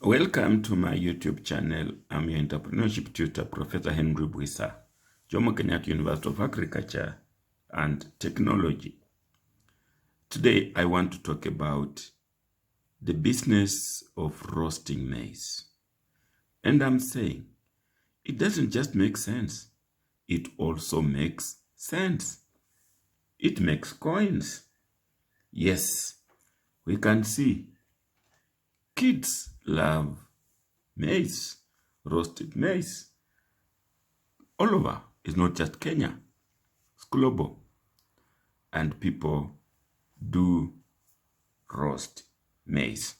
Welcome to my YouTube channel. I'm your entrepreneurship tutor, Professor Henry Buisa, Jomo Kenyatta University of Agriculture and Technology. Today, I want to talk about the business of roasting maize. And I'm saying, it doesn't just make sense. It also makes sense. It makes coins. Yes, we can see kids love maize, roasted maize. All over. It's not just Kenya. It's global. And people do roast maize.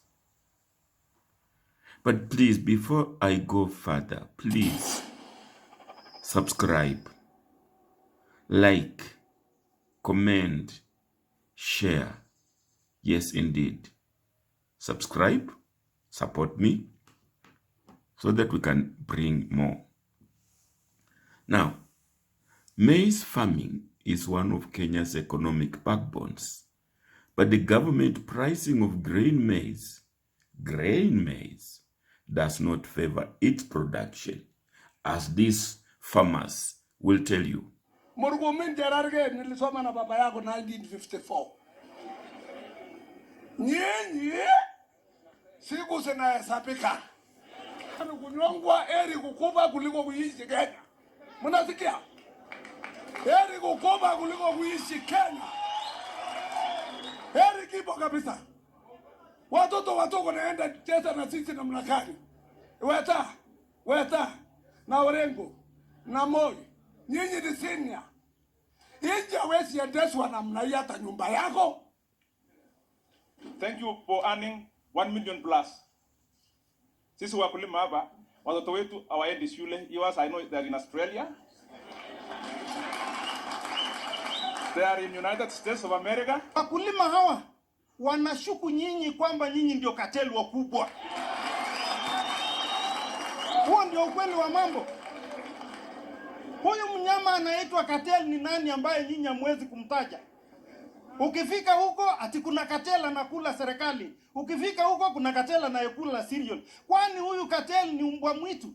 But please, before I go further, please subscribe, like, comment, share. Yes, indeed. Subscribe, support me, so that we can bring more. Now, maize farming is one of Kenya's economic backbones, but the government pricing of grain maize, does not favor its production, as these farmers will tell you. Murgumin Gerarge nilisoma na baba yako 1954. Nye siku zinahesabika. Kunyongwa eri kukuba kuliko kuishi Kenya. Mnasikia? Eri kukuba kuliko kuishi Kenya. Eri kipo kabisa. Watoto wanaenda cheza na sisi namna gani? Weta na Orengo na Moi. Nyinyi ni senior. Inja wesi endeshwa namna hii hata nyumba yako. Thank you for earning 1 million plus. Sisi wakulima hapa, watoto wetu hawaendi shule. Yours, I know they're in Australia. They are in United States of America. Wakulima hawa wanashuku nyinyi kwamba nyinyi ndio kateli wakubwa. Huo ndio ukweli wa mambo. Huyu mnyama anaitwa kateli ni nani ambaye nyinyi hamwezi kumtaja? Ukifika huko ati kuna kateli anakula serikali. Ukifika huko kuna kateli anayekula cereal. Kwani huyu kateli ni mbwa mwitu?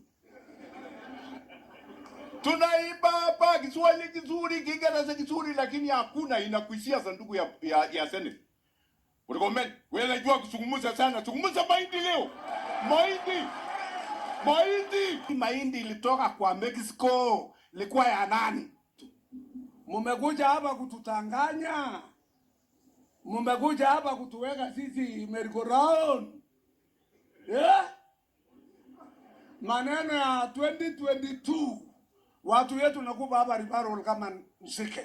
Tunaiba hapa Kiswahili kizuri, Kiingereza kizuri, lakini hakuna inakuishia sanduku ya Senate. Recommend, wewe unajua kuzungumza sana, zungumza mahindi leo. Mahindi ilitoka kwa Mexico. Ilikuwa ya nani? Mumekuja hapa kututanganya. Mumekuja hapa kutuweka sisi merry-go-round. Maneno ya 2022. Watu yetu nakupa hapa referral kama msike.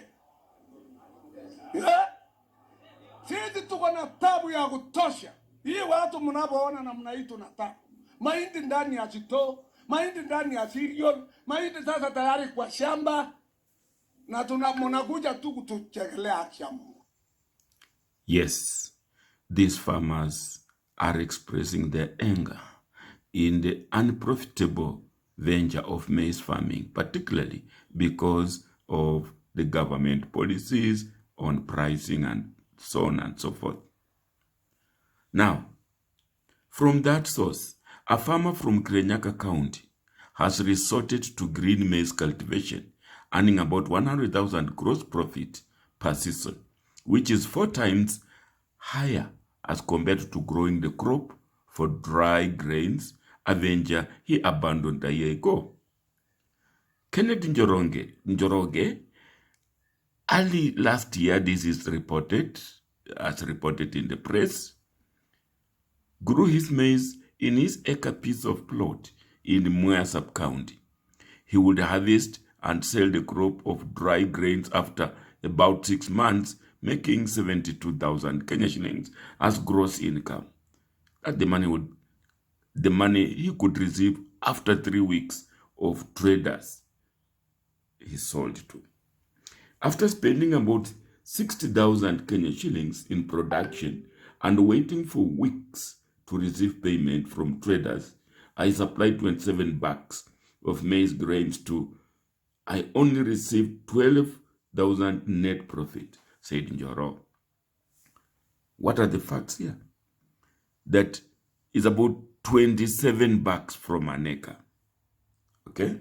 Sisi tuko na tabu ya kutosha. Hii watu mnapoona namna hii tunataka. Mahindi ndani ya chito, mahindi ndani ya cereal, mahindi sasa tayari kwa shamba. Na mnakuja tu kutuchekelea shamba. Yes, these farmers are expressing their anger in the unprofitable venture of maize farming, particularly because of the government policies on pricing and so on and so forth. Now, from that source, a farmer from Kirinyaga County has resorted to green maize cultivation, earning about 100,000 gross profit per season, which is 4 times higher as compared to growing the crop for dry grains, a venture he abandoned a year ago. Kenneth Njoroge, early last year, this is reported, as reported in the press, grew his maize in his acre piece of plot in Mwea sub-county. He would harvest and sell the crop of dry grains after about 6 months, making 72,000 Kenya shillings as gross income. That the money he could receive after 3 weeks of traders he sold to. After spending about 60,000 Kenya shillings in production and waiting for weeks to receive payment from traders, I supplied 27 bags of maize grains to. I only received 12,000 net profit, said Njoro. What are the facts here? That is about 27 bucks from an acre. Okay?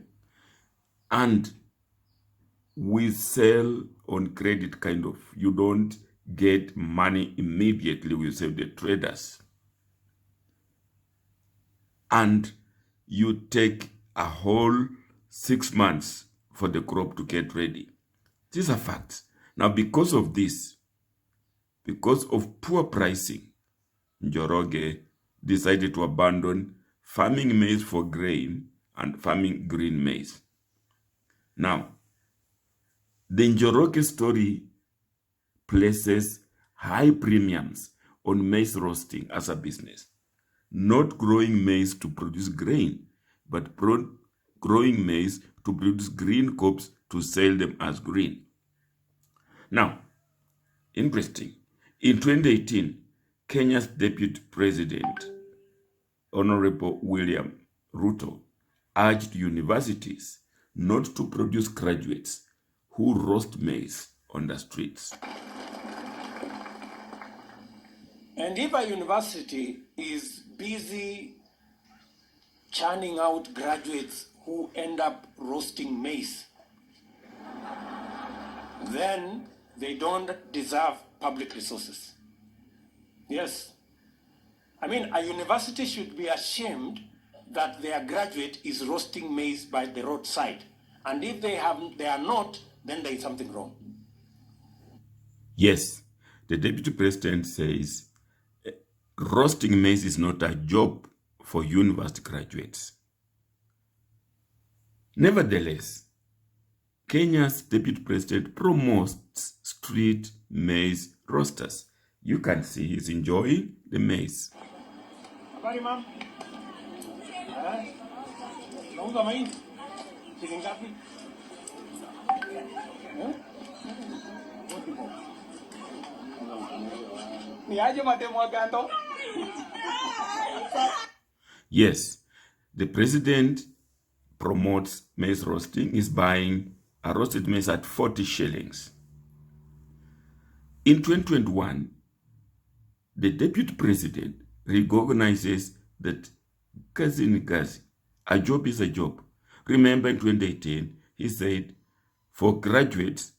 And we sell on credit kind of. You don't get money immediately. We sell the traders. And you take a whole 6 months for the crop to get ready. These are facts. Now, because of this, because of poor pricing, Njoroge decided to abandon farming maize for grain and farming green maize. Now, the Njoroge story places high premiums on maize roasting as a business, not growing maize to produce grain, but growing maize to produce green crops to sell them as green. Now, interesting, in 2018, Kenya's Deputy President, Honorable William Ruto, urged universities not to produce graduates who roast maize on the streets. And if a university is busy churning out graduates who end up roasting maize, then they don't deserve public resources. Yes. I mean, a university should be ashamed that their graduate is roasting maize by the roadside. And if they are not, then there is something wrong. Yes, the Deputy President says roasting maize is not a job for university graduates. Nevertheless, Kenya's Deputy President promotes street maize roasters. You can see he's enjoying the maize. Habari ma'am. Nauza mahindi. Shilingi ngapi? Ni aje mademo ganto? Yes, the president promotes maize roasting. Is buying a roasted maize at 40 shillings. In 2021, the deputy president recognizes that kazi ni kazi. A job is a job. Remember in 2018, he said, for graduates,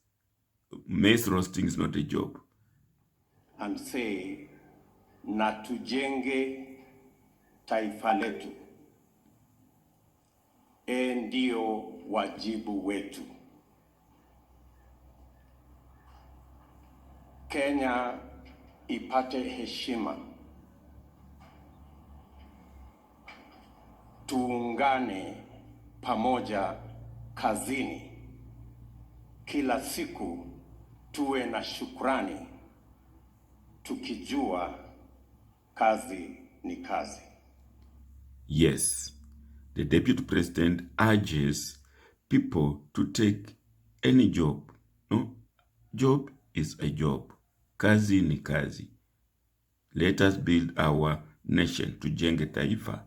maize roasting is not a job. And say, na tujenge taifa letu. Ndio wajibu wetu. Kenya ipate heshima. Tuungane pamoja kazini. Kila siku tuwe na shukrani. Tukijua kazi ni kazi. Yes, the deputy president urges people to take any job. No, job is a job. Kazi ni kazi. Let us build our nation, tujenge taifa,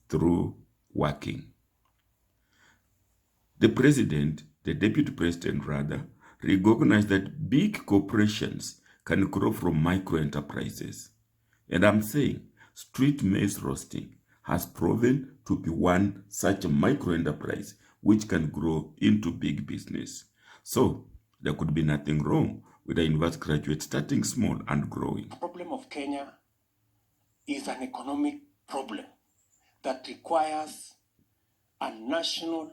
through working. The deputy president rather, recognized that big corporations can grow from micro enterprises. And I'm saying street maize roasting has proven to be one such a micro enterprise which can grow into big business. So there could be nothing wrong with a university graduate starting small and growing. The problem of Kenya is an economic problem that requires a national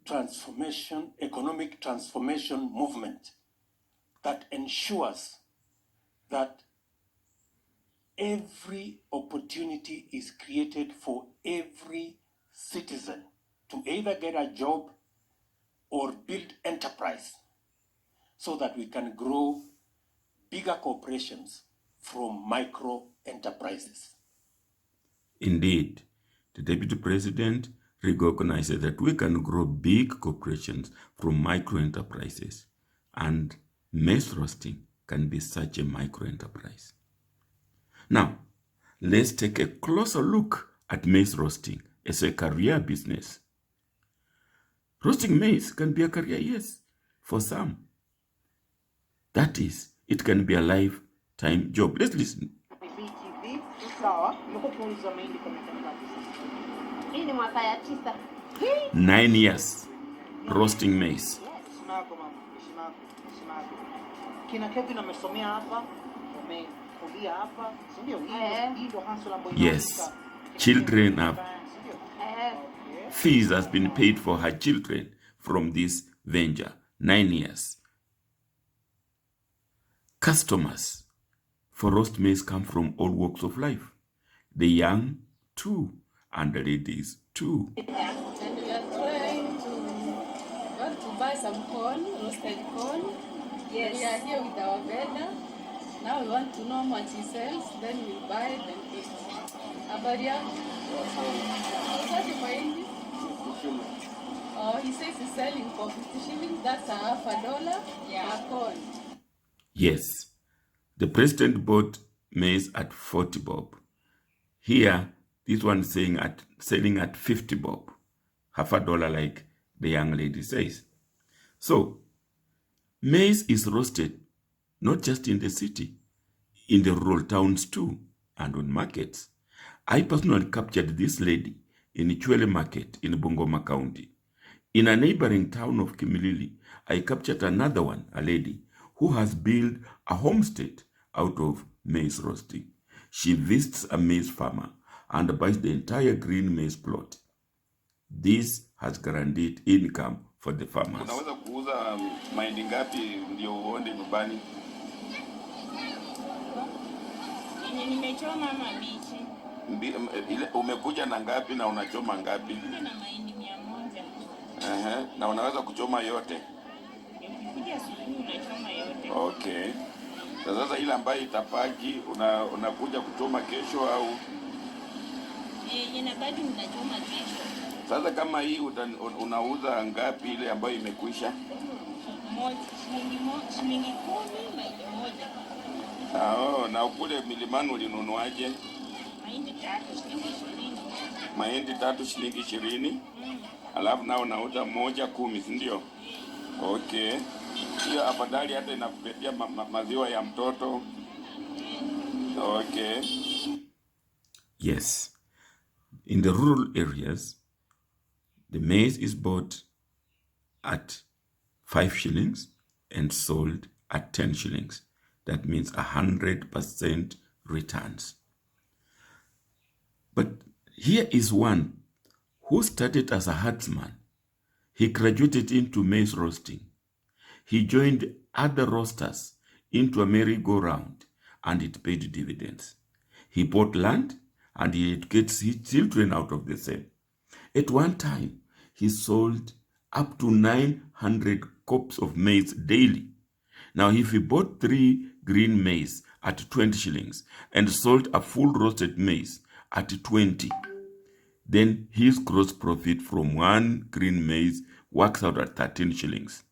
transformation, economic transformation movement that ensures that every opportunity is created for every citizen to either get a job or build enterprise so that we can grow bigger corporations from micro enterprises. Indeed, the deputy president recognizes that we can grow big corporations from micro enterprises, and maize roasting can be such a micro enterprise. Now, let's take a closer look at maize roasting as a career business. Roasting maize can be a career, yes, for some. That is, it can be a lifetime job. Let's listen. Sawa, umekuwa ukiuza mahindi kwa miaka mingapi sasa? Hii ni mwaka ya 9. 9 years roasting maize. Heshima yako mama, heshima yako, heshima yako. Kina Kevin amesomea hapa, amekulia hapa, si ndio? Hii ndio hustle ambayo Yes, children have Eh, fees has been paid for her children from this venture. 9 years. Customers for roast maize come from all walks of life. The young too, and the ladies too. And we are trying to buy some corn, roasted corn. Yes. We are here with our vendor. Now we want to know how much he sells, then we'll buy it and eat. Habari yako? Usaje mahindi? Oh, he says he's selling for 50 shillings. That's $50 per corn. Yes, the president bought maize at 40 bob. Here, this one selling at 50 bob. $50 like the young lady says. So, maize is roasted not just in the city, in the rural towns too, and on markets. I personally captured this lady in Chwele Market in Bungoma County. In a neighboring town of Kimilili, I captured another one, a lady, who has built a homestead out of maize roasting. She visits a maize farmer and buys the entire green maize plot. This has guaranteed income for the farmers. Unaweza kuuza mahindi ngapi ndio uende nyumbani? nimechoma mabichi. Ile umekuja na ngapi na unachoma ngapi? Na mahindi 100. Na unaweza kuchoma yote? Ukikuja asubuhi unachoma yote. Okay. Sasa ile ambayo itapaki unakuja kuchoma kesho au? Inabaki unachoma kesho. Sasa kama hii unauza ngapi ile ambayo imekwisha? Shilingi 10 mahindi moja. Na ukule milimani ulinunuaje? Mahindi 3 shilingi 20. Mahindi 3 shilingi 20. Alafu nao unauza moja 10, si ndio? Okay. Hiyo afadhali hata inakupatia maziwa ya mtoto. Okay. Yes. In the rural areas, the maize is bought at 5 shillings and sold at 10 shillings. That means 100% returns. But here is one who started as a herdsman. He graduated into maize roasting. He joined other roasters into a merry-go-round, and it paid dividends. He bought land, and he educates his children out of the same. At one time, he sold up to 900 cobs of maize daily. Now, if he bought 3 green maize at 20 shillings and sold a full roasted maize at 20, then his gross profit from 1 green maize works out at 13 shillings.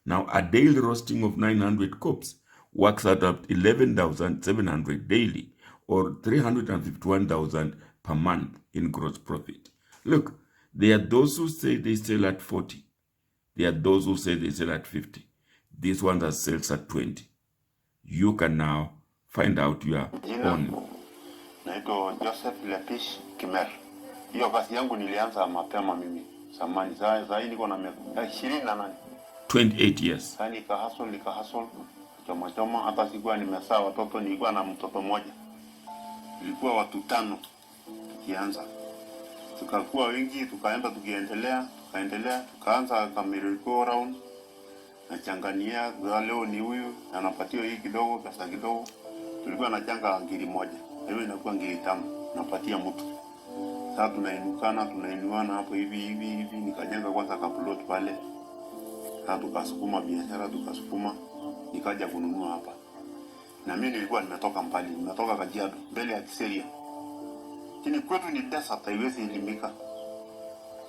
Now, a daily roasting of 900 cobs works out at 11,700 daily, or 351,000 per month in gross profit. Look, there are those who say they sell at 40. There are those who say they sell at 50. This one that sells at 20. You can now find out your own. Naitwa Joseph Lepish Kimer. Hiyo kazi yangu nilianza mapema mimi. Samani sasa niko na miaka 28. 28 years. Sasa nikahustle choma hata sikuwa nimezaa watoto, nilikuwa na mtoto mmoja. Ilikuwa watu 5 tukianza. Tukakuwa wengi, tukaendelea, tukaanza kamiliko round. Nachangania leo ni huyu anapatiwa hii kidogo, pesa kidogo. Tulikuwa nachanga ngiri moja. Hiyo inakuwa ngiri 5 napatia mtu. Sasa tunainuana hapo hivi nikajenga kwanza kaplot pale. Sasa tukasukuma biashara, nikaja kununua hapa. Na mimi nilikuwa nimetoka mbali, nimetoka Kajiado, mbele ya Kiseria. Kini kwetu ni desert, haiwezi limika.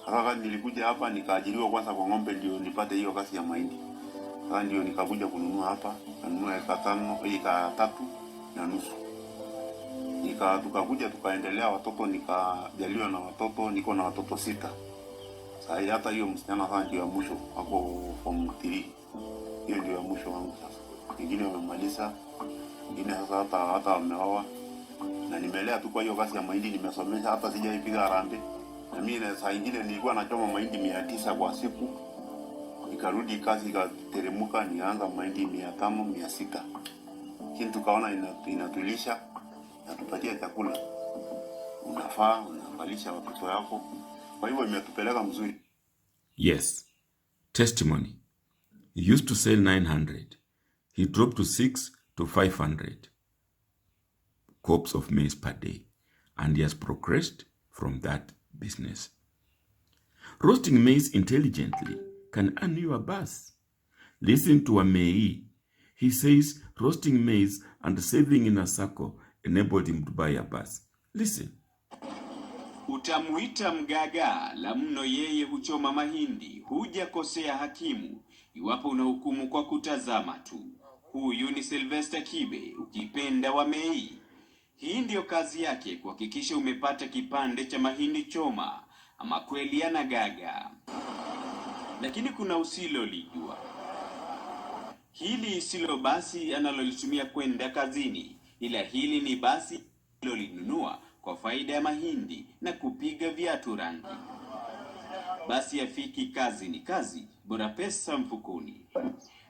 Sasa nilikuja hapa nikaajiriwa kwanza kwa ng'ombe ndio nipate hiyo kazi ya mahindi. Sasa ndio nikakuja kununua hapa, kanunua eka 3.5. Tukakuja tukaendelea, watoto nikajaliwa na watoto, niko na watoto 6. Sasa hata hiyo msichana sasa ndio ya mwisho hapo form 3. Hiyo ndio ya mwisho wangu sasa. Wengine wamemaliza, wengine sasa hata wameoa na nimelea tu kwa hiyo kazi ya mahindi, nimesomesha, hata sijaipiga harambee. Na mimi saa nyingine nilikuwa nachoma mahindi 900 kwa siku. Nikarudi kazi ikateremka, nikaanza mahindi 500, 600. Lakini tukaona inatulisha, inatupatia chakula. Unafaa unavalisha watoto wako. Kwa hivyo imetupeleka mzuri. Yes. Testimony. He used to sell 900. He dropped to 6 to 500 cobs of maize per day. And he has progressed from that business. Roasting maize intelligently can earn you a buzz. Listen to Amei. He says roasting maize and saving in a circle enabled him to buy a bus. Listen. Utamuita mgaga, la mno yeye huchoma mahindi, huja kosea hakimu, iwapo unahukumu kwa kutazama tu. Huyu ni Sylvester Kibe, ukipenda wa Mei. Hii ndio kazi yake, kuhakikisha umepata kipande cha mahindi choma, ama kweli ana gaga. Lakini kuna usilolijua. Hili silo basi analolitumia kwenda kazini, ila hili ni basi alilolinunua kwa faida ya mahindi na kupiga viatu rangi. Basi yafiki kazi ni kazi, bora pesa mfukoni.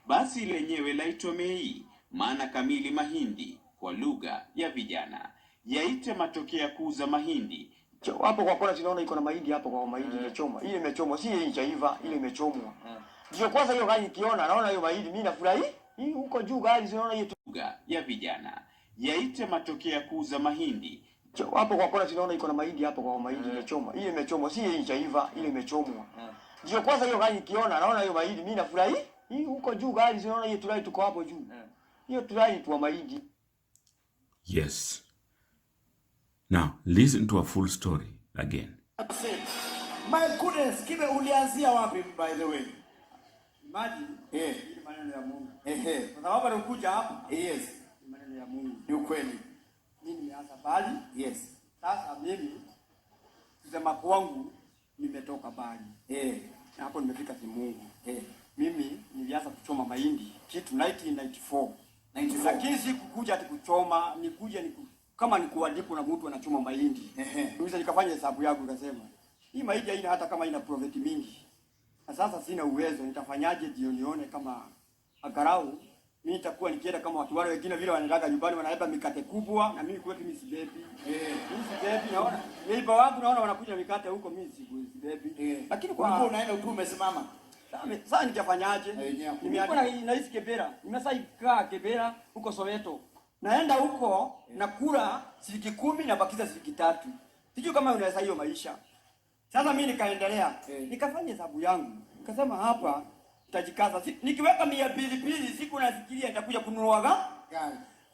Basi lenyewe laitwa Mei, maana kamili mahindi kwa lugha ya vijana. Yaita matokeo ya kuuza mahindi. Hapo kwa kona tunaona iko na mahindi hapo, kwa mahindi imechoma. Ile imechomwa, si hii injaiva, ile imechomwa. Ndio kwanza hiyo gari nikiona, naona hiyo mahindi mimi nafurahi. Hii huko juu gari tunaona hiyo lugha ya vijana. Yaita matokeo ya kuuza mahindi. Hapo kwa kona tunaona iko na mahindi hapo, kwa mahindi imechoma. Ile imechomwa, si hii injaiva, ile imechomwa. Ndio kwanza hiyo gari nikiona, naona hiyo mahindi mimi nafurahi. Hii huko juu gari tunaona hiyo tulai tuko hapo juu. Hiyo tulai tu mahindi. Yes. Now, listen to a full story again. My goodness, Kibe ulianzia wapi by the way? Imagine, Ni maneno ya Mungu. Kwa sababu alikuja hapa. Yes. Maneno ya Mungu. Ni ukweli. Mimi nimeanza bali. Yes. Sasa mimi kusema kwangu nimetoka bali. Na hapo nimefika si Mungu. Mimi nilianza kuchoma mahindi kitu 1994. Lakini sikukuja ati kuchoma, nikuja kama nikuandikwa na mtu anachoma mahindi. Ndio nikafanya hesabu yangu nikasema, hii mahindi haina hata kama ina profit mingi. Na sasa sina uwezo, nitafanyaje ndio nione kama angalau mimi nitakuwa nikienda kama watu wale wengine vile wanataka nyumbani wanaiba mikate kubwa na mimi kwetu mimi sibebi. Mimi sibebi, naona neighbor wangu naona wanakuja mikate huko, mimi sibebi. Lakini kwa Ulikuwa unaenda tu umesimama. sasa nitafanyaje? Nimeona naishi Kebera. Nimesaikaa Kebera huko Soweto. Naenda huko nakula shilingi 10 na bakiza shilingi 3. Sijui kama unaweza hiyo maisha. Sasa mimi nikaendelea. Nikafanya hesabu yangu. Nikasema hapa nitajikaza. Nikiweka 200 siku nafikiria nitakuja kununua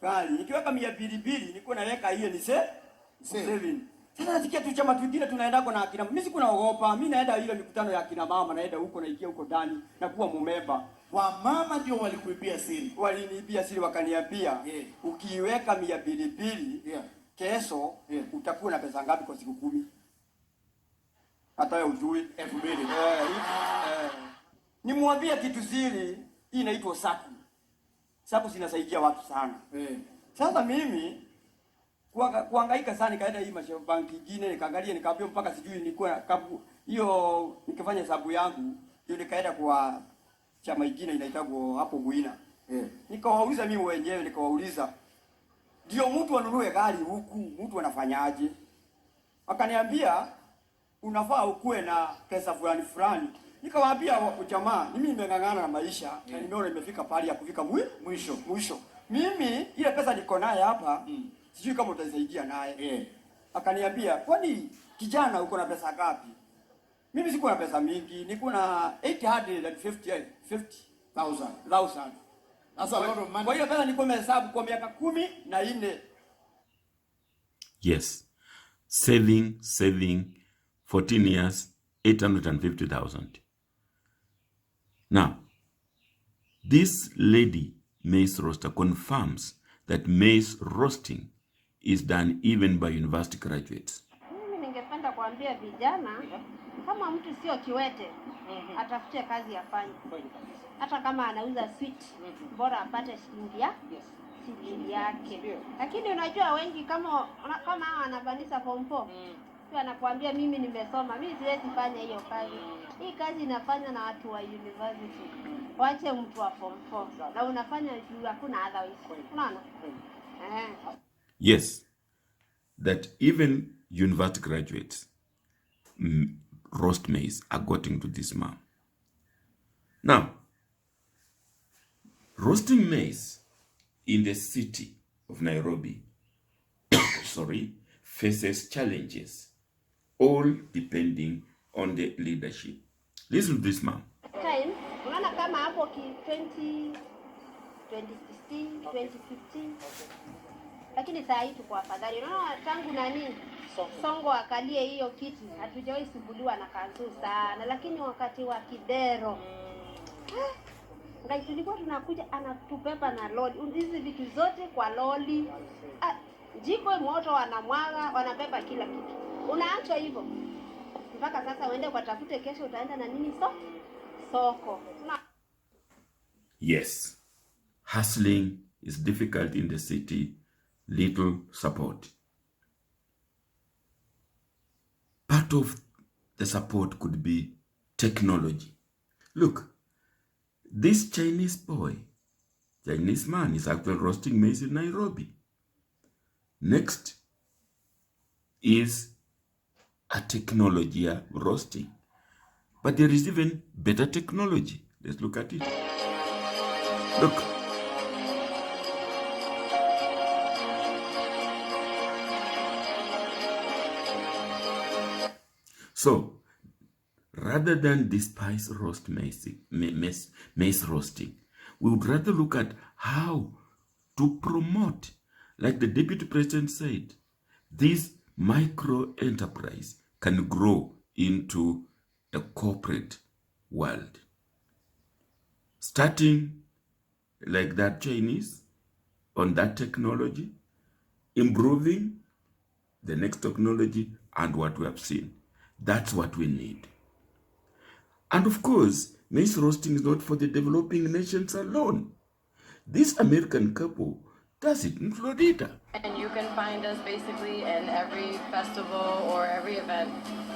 gari. Nikiweka 200 niko naweka hiyo ni 7. Sasa nasikia tu chama kingine tunaenda kwa na akina. Mimi siku naogopa. Mimi naenda ile mikutano ya akina mama, naenda huko naingia huko ndani na kuwa mumeba. Wa mama ndio walikuibia siri. Waliniibia siri wakaniambia, ukiweka 200 kesho utakuwa na pesa ngapi kwa siku 10? Hata wewe ujui 2000. Nimwambia kitu siri, hii inaitwa saku. Saku zinasaidia watu sana. Sasa mimi kuhangaika sana nikaenda hii banki nyingine nikaangalia nikaambia mpaka sijui nilikuwa hiyo nikifanya hesabu yangu hiyo nikaenda kwa chama kingine inaitwa hapo Buina. Nikawauliza mimi mwenyewe nikawauliza ndio mtu anunue gari huku mtu anafanyaje? Wakaniambia unafaa ukue na pesa fulani fulani. Nikawaambia jamaa mimi nimengangana na maisha na nimeona nimefika pale ya kufika mwisho. Mimi ile pesa niko naye hapa sijui kama utanisaidia naye. Akaniambia, "Kwani kijana uko na pesa ngapi?" Mimi siko na pesa mingi, niko na 850,000. That's a lot of money. Kwa hiyo pesa niko nimehesabu kwa miaka 14. Yes. Saving 14 years, 850,000. Now, this lady, maize roaster, confirms that maize roasting is done even by university graduates. Mimi ningependa kuambia vijana kama mtu sio kiwete atafute kazi afanye. Hata kama anauza sweet bora apate shilingi light bill yake. Lakini unajua wengi kama hawa wanabandisha form 4 pia anakuambia mimi nimesoma, mimi siwezi fanya hiyo kazi. Hii kazi inafanywa na watu wa university. Wache mtu wa form 4 na unafanya juu hakuna otherwise. Unaona? Yes, that even university graduates roast maize according to this man. Now, roasting maize in the city of Nairobi faces challenges, all depending on the leadership. Listen to this man. Time, unaona kama hapo 2016, 2015. Lakini saa hii tuko afadhali. Unaona tangu nani? Songo akalie hiyo kiti, hatujawahi sumbuliwa na kanzu sana, lakini wakati wa Kidero ngai tulikuwa tunakuja anatupepa na loli. Hizi vitu zote kwa loli. Jiko moto wanamwaga, wanapepa kila kitu. Unaachwa hivyo. Mpaka sasa uende ukatafute kesho utaenda na nini soko. Yes. Hustling is difficult in the city. Little support. Part of the support could be technology. Look, this Chinese man is actually roasting maize in Nairobi. Next is a technology roasting. But there is even better technology. Let's look at it. Look. So, rather than despise roast maize roasting, we would rather look at how to promote, like the Deputy President said, this micro enterprise can grow into a corporate world. Starting like that Chinese on that technology, improving the next technology and what we have seen. That's what we need. And of course, maize roasting is not for the developing nations alone. This American couple does it in Florida. And you can find us basically in every festival or every event,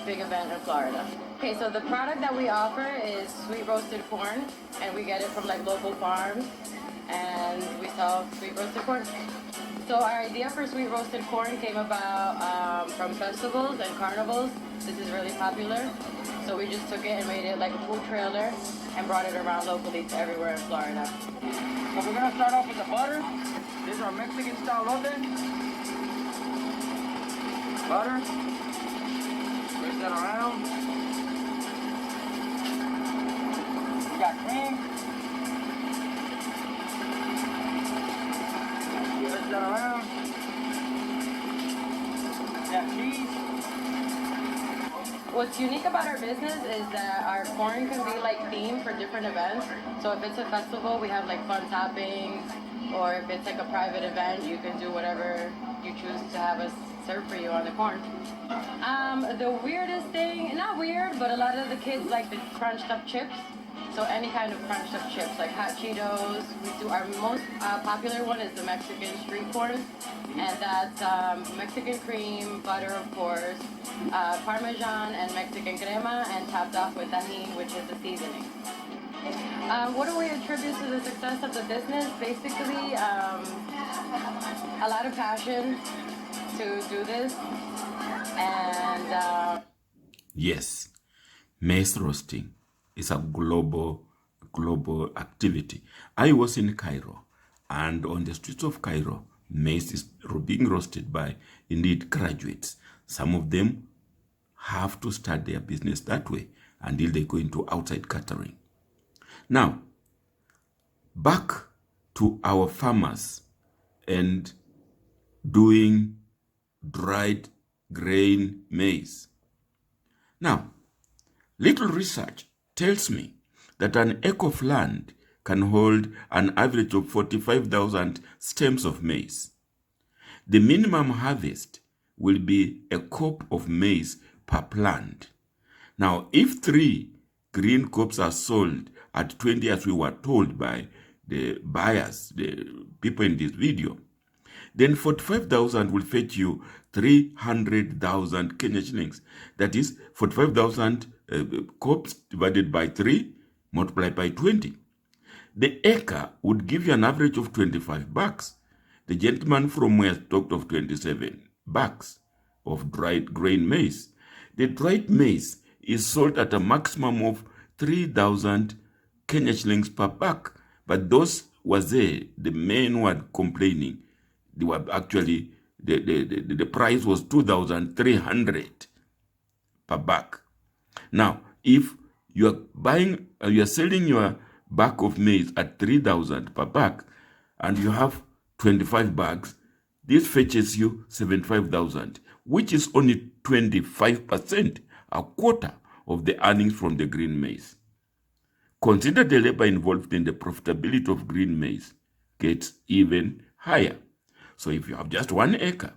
big event in Florida. Okay, so the product that we offer is sweet roasted corn, and we get it from like local farms, and we sell sweet roasted corn. So our idea for sweet roasted corn came about from festivals and carnivals. This is really popular. So we just took it and made it like a food trailer and brought it around locally to everywhere in Florida. So we're gonna start off with the butter. This is our Mexican style lote. Butter. Mix that around. We got cream. Mix that around. We got cheese. What's unique about our business is that our corn can be like themed for different events. So if it's a festival, we have like fun toppings, or if it's like a private event, you can do whatever you choose to have us serve for you on the corn. The weirdest thing, not weird, but a lot of the kids like the crunched up chips. So any kind of crunched up chips, like hot Cheetos. We do our most popular one is the Mexican street corn, and that's Mexican cream, butter of course, Parmesan and Mexican crema, and topped off with tahini, which is the seasoning. What do we attribute to the success of the business? Basically, a lot of passion to do this, and yes, maize roasting is a global activity. I was in Cairo, and on the streets of Cairo, maize is being roasted by indeed graduates. Some of them have to start their business that way until they go into outside catering. Now, back to our farmers and doing dried grain maize. Now, little research tells me that an acre of land can hold an average of 45,000 stems of maize. The minimum harvest will be a cob of maize per plant. Now, if 3 green cobs are sold at 20, as we were told by the buyers, the people in this video, then 45,000 will fetch you 300,000 Kenya shillings. That is 45,000 COPs divided by 3 multiplied by 20. The acre would give you an average of 25 bucks. The gentleman from where talked of 27 bucks of dried grain maize. The dried maize is sold at a maximum of 3,000 Kenya shillings per bag. But those was the men who were complaining. They were actually, the price was 2,300 per bag. Now, if you are buying, you are selling your bag of maize at 3,000 per bag, and you have 25 bags, this fetches you 75,000, which is only 25%, a quarter of the earnings from the green maize. Consider the labor involved in the profitability of green maize gets even higher. So if you have just 1 acre,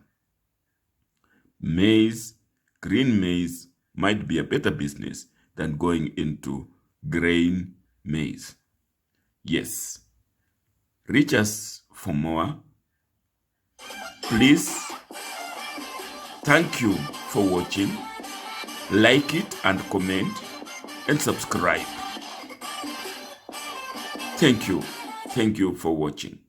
maize, green maize might be a better business than going into grain maize. Yes. Reach us for more. Please, thank you for watching. Like it and comment and subscribe. Thank you. Thank you for watching.